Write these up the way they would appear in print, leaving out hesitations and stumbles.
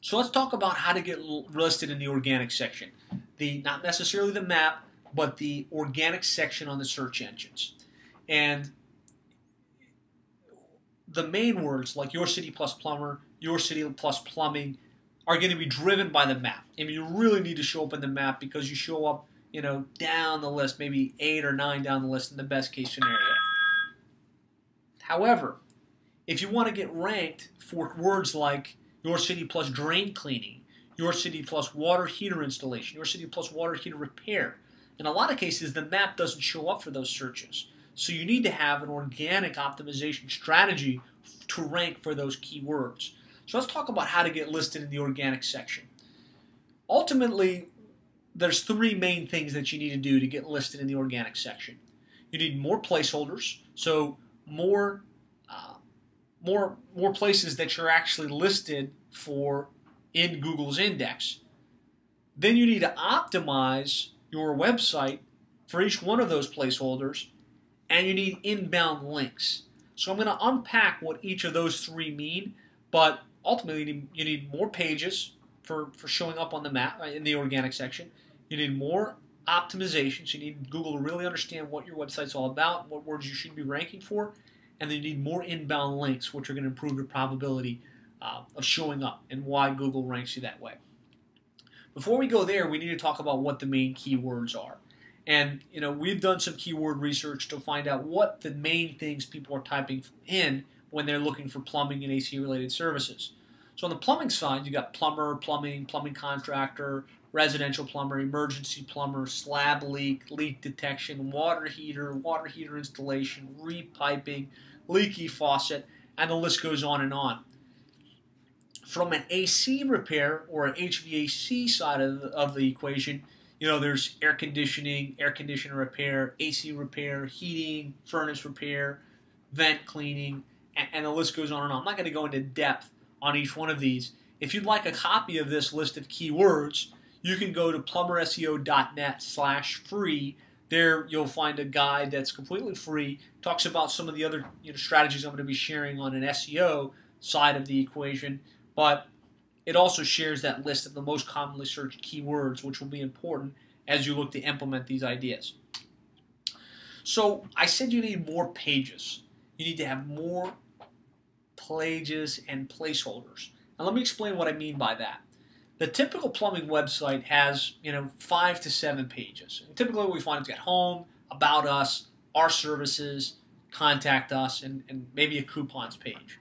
So let's talk about how to get listed in the organic section. Not necessarily the map, but the organic section on the search engines. And the main words like your city plus plumber, your city plus plumbing are going to be driven by the map. I mean, you really need to show up in the map because you show up, down the list, maybe 8 or 9 down the list in the best case scenario. However, if you want to get ranked for words like your city plus drain cleaning, your city plus water heater installation, your city plus water heater repair, in a lot of cases the map doesn't show up for those searches. So you need to have an organic optimization strategy to rank for those keywords. So let's talk about how to get listed in the organic section. Ultimately, there's 3 main things that you need to do to get listed in the organic section. You need more placeholders, so more places that you're actually listed for in Google's index. Then you need to optimize your website for each one of those placeholders, and you need inbound links. So I'm going to unpack what each of those 3 mean, but ultimately you need more pages for showing up on the map in the organic section. You need more optimization, so you need Google to really understand what your website's all about, what words you should be ranking for, and then you need more inbound links, which are going to improve your probability of showing up and why Google ranks you that way. Before we go there, we need to talk about what the main keywords are. And we've done some keyword research to find out what the main things people are typing in when they're looking for plumbing and AC related services. So on the plumbing side, you got plumber, plumbing contractor, residential plumber, emergency plumber, slab leak, leak detection, water heater installation, repiping, leaky faucet, and the list goes on and on. From an AC repair or an HVAC side of the equation, there's air conditioner repair, AC repair, heating, furnace repair, vent cleaning, and the list goes on and on. I'm not going to go into depth on each one of these. If you'd like a copy of this list of keywords, you can go to plumberseo.net/free. There you'll find a guide that's completely free, talks about some of the other strategies I'm going to be sharing on an SEO side of the equation, but it also shares that list of the most commonly searched keywords, which will be important as you look to implement these ideas. So I said you need more pages. You need to have more pages and placeholders. Now let me explain what I mean by that. The typical plumbing website has 5 to 7 pages. And typically what we find is got home, about us, our services, contact us, and maybe a coupons page.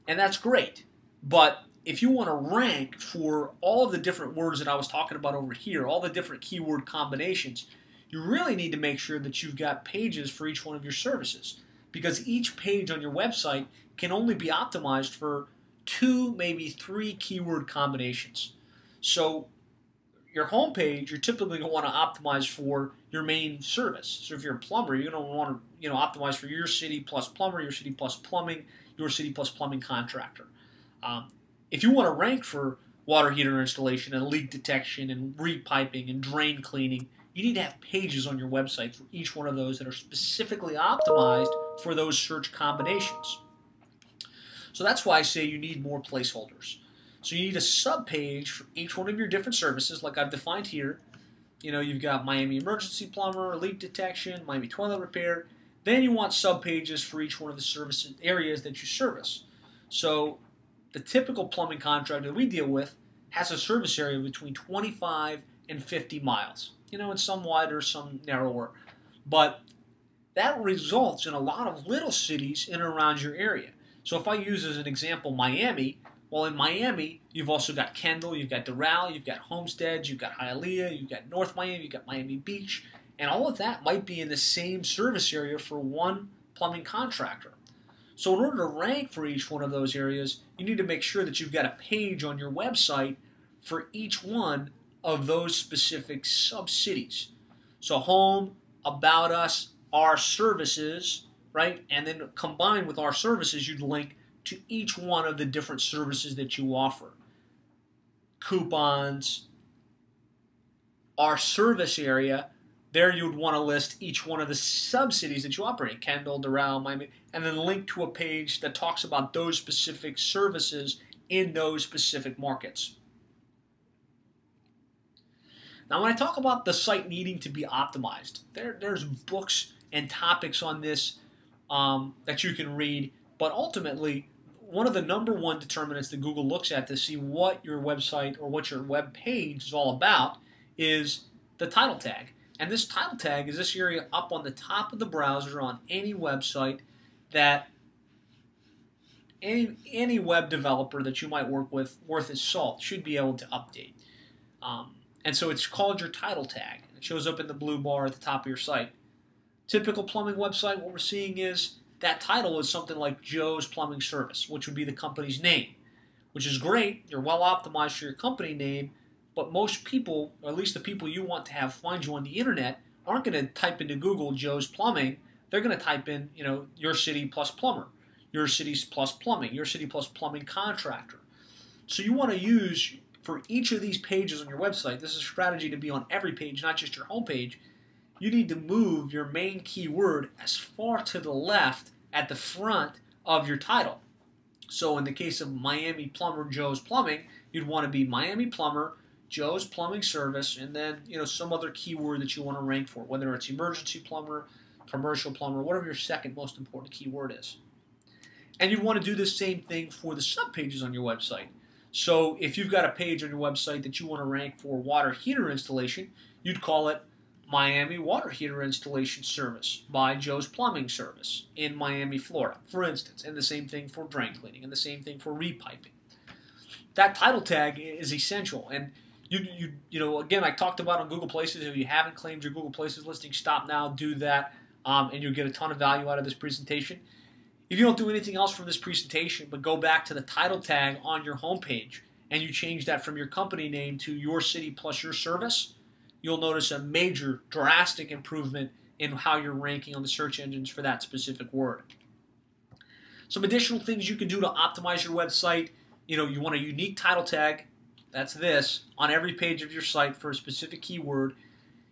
And that's great. But if you want to rank for all of the different words that I was talking about over here, all the different keyword combinations, you really need to make sure that you've got pages for each one of your services, because each page on your website can only be optimized for 2, maybe 3 keyword combinations. So your home page, you're typically going to want to optimize for your main service. So if you're a plumber, you're going to want to optimize for your city plus plumber, your city plus plumbing, your city plus plumbing contractor. If you want to rank for water heater installation and leak detection and repiping and drain cleaning, you need to have pages on your website for each one of those that are specifically optimized for those search combinations. So that's why I say you need more placeholders. So you need a sub-page for each one of your different services, like I've defined here. You've got Miami emergency plumber, leak detection, Miami toilet repair. Then you want sub-pages for each one of the service areas that you service. So the typical plumbing contractor that we deal with has a service area between 25 and 50 miles. And some wider, some narrower. But that results in a lot of little cities in and around your area. So if I use as an example Miami, well, in Miami, you've also got Kendall, you've got Doral, you've got Homestead, you've got Hialeah, you've got North Miami, you've got Miami Beach, and all of that might be in the same service area for one plumbing contractor. So in order to rank for each one of those areas, you need to make sure that you've got a page on your website for each one of those specific sub-cities. So home, about us, our services, right? And then combined with our services, you'd link to each one of the different services that you offer. Coupons, our service area, there you would want to list each one of the sub-cities that you operate in, Kendall, Doral, Miami, and then link to a page that talks about those specific services in those specific markets. Now, when I talk about the site needing to be optimized, there's books and topics on this that you can read, but ultimately, one of the number one determinants that Google looks at to see what your website or what your web page is all about is the title tag. And this title tag is this area up on the top of the browser on any website that any web developer that you might work with worth his salt should be able to update. And so it's called your title tag. It shows up in the blue bar at the top of your site. Typical plumbing website, what we're seeing is that title is something like Joe's Plumbing Service, which would be the company's name, which is great. You're well optimized for your company name, but most people, or at least the people you want to have find you on the internet, aren't going to type into Google Joe's Plumbing. They're going to type in, your city plus plumber, your city's plus plumbing, your city plus plumbing contractor. So you want to use, for each of these pages on your website, this is a strategy to be on every page, not just your homepage. You need to move your main keyword as far to the left at the front of your title. So in the case of Miami Plumber Joe's Plumbing, you'd want to be Miami Plumber, Joe's Plumbing Service, and then some other keyword that you want to rank for, whether it's emergency plumber, commercial plumber, whatever your second most important keyword is. And you'd want to do the same thing for the subpages on your website. So if you've got a page on your website that you want to rank for water heater installation, you'd call it Miami Water Heater Installation Service by Joe's Plumbing Service in Miami, Florida, for instance. And the same thing for drain cleaning, and the same thing for repiping. That title tag is essential. And again, I talked about on Google Places. If you haven't claimed your Google Places listing, stop now, do that, and you'll get a ton of value out of this presentation. If you don't do anything else from this presentation, but go back to the title tag on your homepage, and you change that from your company name to your city plus your service, you'll notice a major, drastic improvement in how you're ranking on the search engines for that specific word. Some additional things you can do to optimize your website. You want a unique title tag, that's this, on every page of your site for a specific keyword.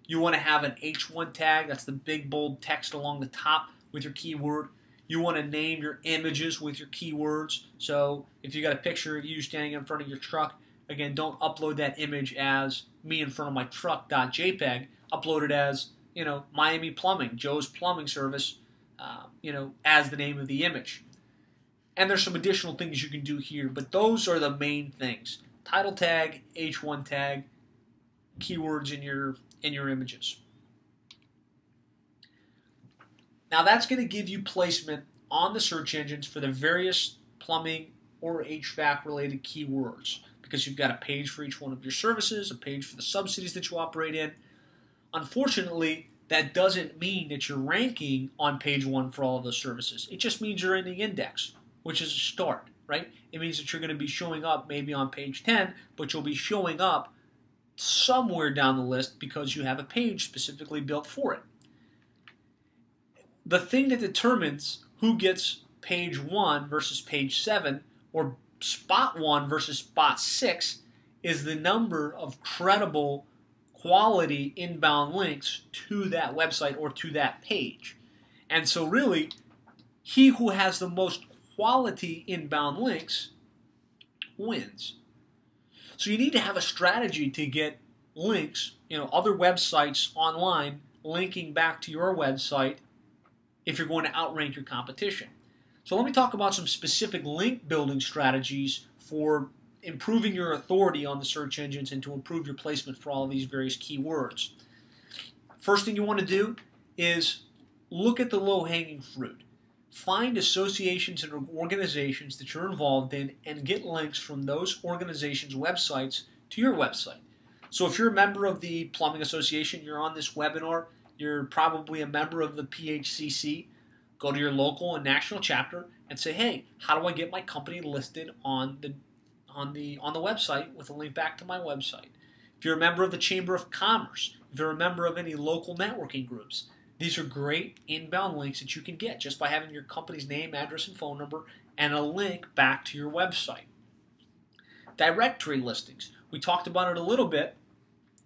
You want to have an H1 tag, that's the big bold text along the top with your keyword. You want to name your images with your keywords. So if you got a picture of you standing in front of your truck, again, don't upload that image as me in front of my truck.jpg. Upload it as, Miami Plumbing, Joe's Plumbing Service, as the name of the image. And there's some additional things you can do here, but those are the main things. Title tag, H1 tag, keywords in your images. Now that's going to give you placement on the search engines for the various plumbing or HVAC related keywords, because you've got a page for each one of your services, a page for the subsidies that you operate in. Unfortunately, that doesn't mean that you're ranking on page 1 for all of those services. It just means you're in the index, which is a start, right? It means that you're going to be showing up maybe on page 10, but you'll be showing up somewhere down the list because you have a page specifically built for it. The thing that determines who gets page 1 versus page 7 or spot 1 versus spot 6 is the number of credible quality inbound links to that website or to that page. And so really, he who has the most quality inbound links wins. So you need to have a strategy to get links, other websites online linking back to your website if you're going to outrank your competition. So let me talk about some specific link building strategies for improving your authority on the search engines and to improve your placement for all of these various keywords. First thing you want to do is look at the low-hanging fruit. Find associations and organizations that you're involved in and get links from those organizations' websites to your website. So if you're a member of the Plumbing Association, you're on this webinar, you're probably a member of the PHCC, go to your local and national chapter and say, hey, how do I get my company listed on the website with a link back to my website? If you're a member of the Chamber of Commerce, if you're a member of any local networking groups, these are great inbound links that you can get just by having your company's name, address, and phone number and a link back to your website. Directory listings. We talked about it a little bit.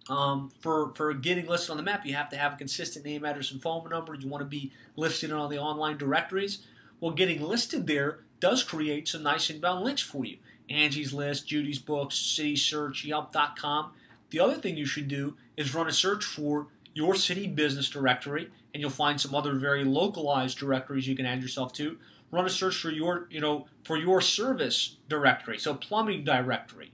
For getting listed on the map, you have to have a consistent name, address, and phone number. You want to be listed on the online directories. Well, getting listed there does create some nice inbound links for you. Angie's List, Judy's Books, City Search, Yelp.com. The other thing you should do is run a search for your city business directory, and you'll find some other very localized directories you can add yourself to. Run a search for your service directory, so plumbing directory.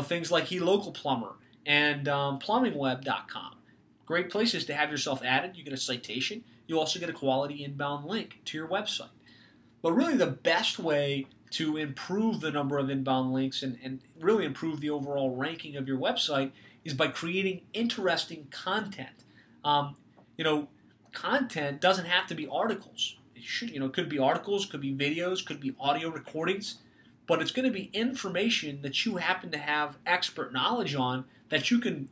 Things like eLocal Plumber and plumbingweb.com. Great places to have yourself added. You get a citation. You also get a quality inbound link to your website. But really the best way to improve the number of inbound links and really improve the overall ranking of your website is by creating interesting content. Content doesn't have to be articles. It could be articles, could be videos, could be audio recordings, but it's going to be information that you happen to have expert knowledge on that you can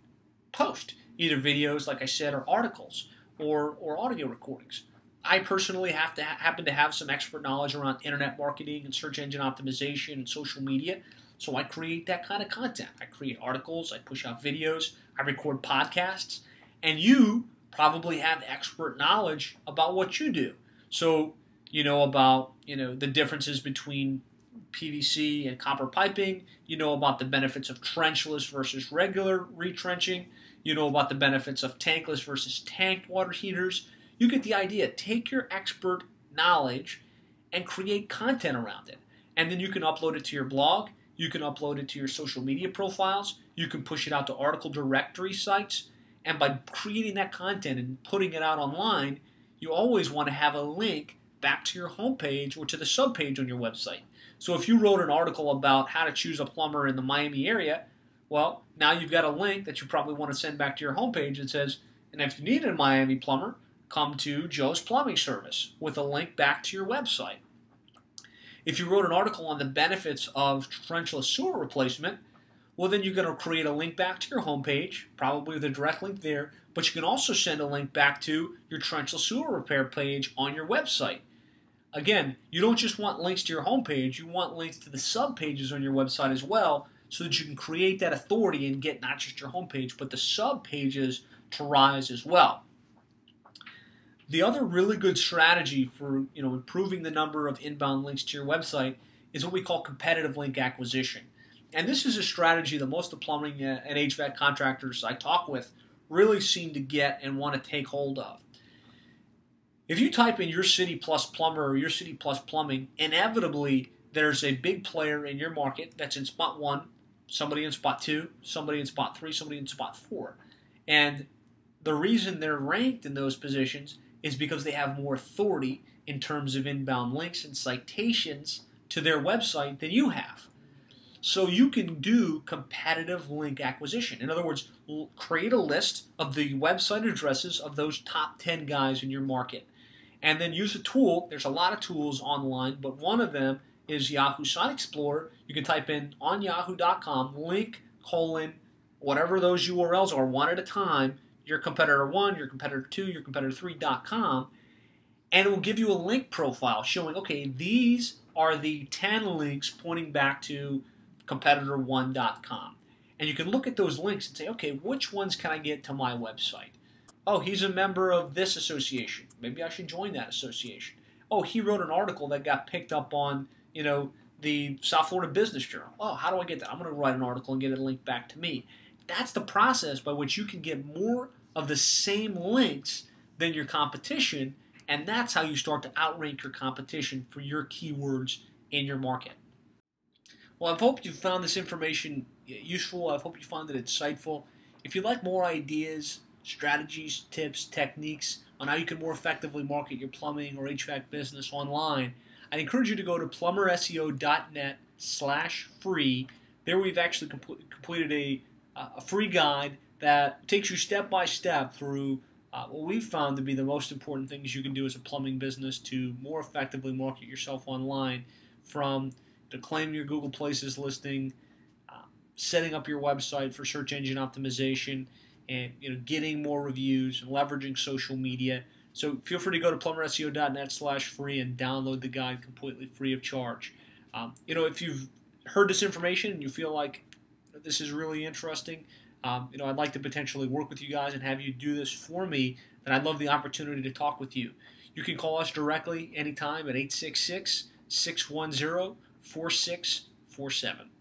post, either videos, like I said, or articles, or audio recordings. I personally happen to have some expert knowledge around internet marketing and search engine optimization and social media, so I create that kind of content. I create articles, I push out videos, I record podcasts, and you probably have expert knowledge about what you do. So you know about the differences between PVC and copper piping. You know about the benefits of trenchless versus regular retrenching. You know about the benefits of tankless versus tanked water heaters. You get the idea. Take your expert knowledge and create content around it. And then you can upload it to your blog. You can upload it to your social media profiles. You can push it out to article directory sites. And by creating that content and putting it out online, you always want to have a link back to your homepage or to the subpage on your website. So if you wrote an article about how to choose a plumber in the Miami area, well, now you've got a link that you probably want to send back to your homepage that says, and if you need a Miami plumber, come to Joe's Plumbing Service, with a link back to your website. If you wrote an article on the benefits of trenchless sewer replacement, well, then you're going to create a link back to your homepage, probably with a direct link there, but you can also send a link back to your trenchless sewer repair page on your website. Again, you don't just want links to your homepage, you want links to the subpages on your website as well, so that you can create that authority and get not just your homepage, but the subpages to rise as well. The other really good strategy for improving the number of inbound links to your website is what we call competitive link acquisition. And this is a strategy that most of the plumbing and HVAC contractors I talk with really seem to get and want to take hold of. If you type in your city plus plumber or your city plus plumbing, inevitably there's a big player in your market that's in spot 1, somebody in spot 2, somebody in spot 3, somebody in spot 4. And the reason they're ranked in those positions is because they have more authority in terms of inbound links and citations to their website than you have. So you can do competitive link acquisition. In other words, create a list of the website addresses of those top 10 guys in your market. And then use a tool. There's a lot of tools online, but one of them is Yahoo Site Explorer. You can type in on yahoo.com, link, whatever those URLs are, one at a time, your competitor 1, your competitor 2, your competitor 3.com, and it will give you a link profile showing, okay, these are the 10 links pointing back to competitor1.com. And you can look at those links and say, okay, which ones can I get to my website? Oh, he's a member of this association. Maybe I should join that association. Oh, he wrote an article that got picked up on, the South Florida Business Journal. Oh, how do I get that? I'm going to write an article and get it linked back to me. That's the process by which you can get more of the same links than your competition, and that's how you start to outrank your competition for your keywords in your market. Well, I hope you found this information useful. I hope you found it insightful. If you'd like more ideas, strategies, tips, techniques on how you can more effectively market your plumbing or HVAC business online, I'd encourage you to go to plumberseo.net/free. There we've actually completed a free guide that takes you step by step through what we've found to be the most important things you can do as a plumbing business to more effectively market yourself online, from to claim your Google Places listing, setting up your website for search engine optimization, and getting more reviews and leveraging social media. So feel free to go to plumberseo.net/free and download the guide completely free of charge. If you've heard this information and you feel like this is really interesting, I'd like to potentially work with you guys and have you do this for me, then I'd love the opportunity to talk with you. You can call us directly anytime at 866-610-4646. 24/7.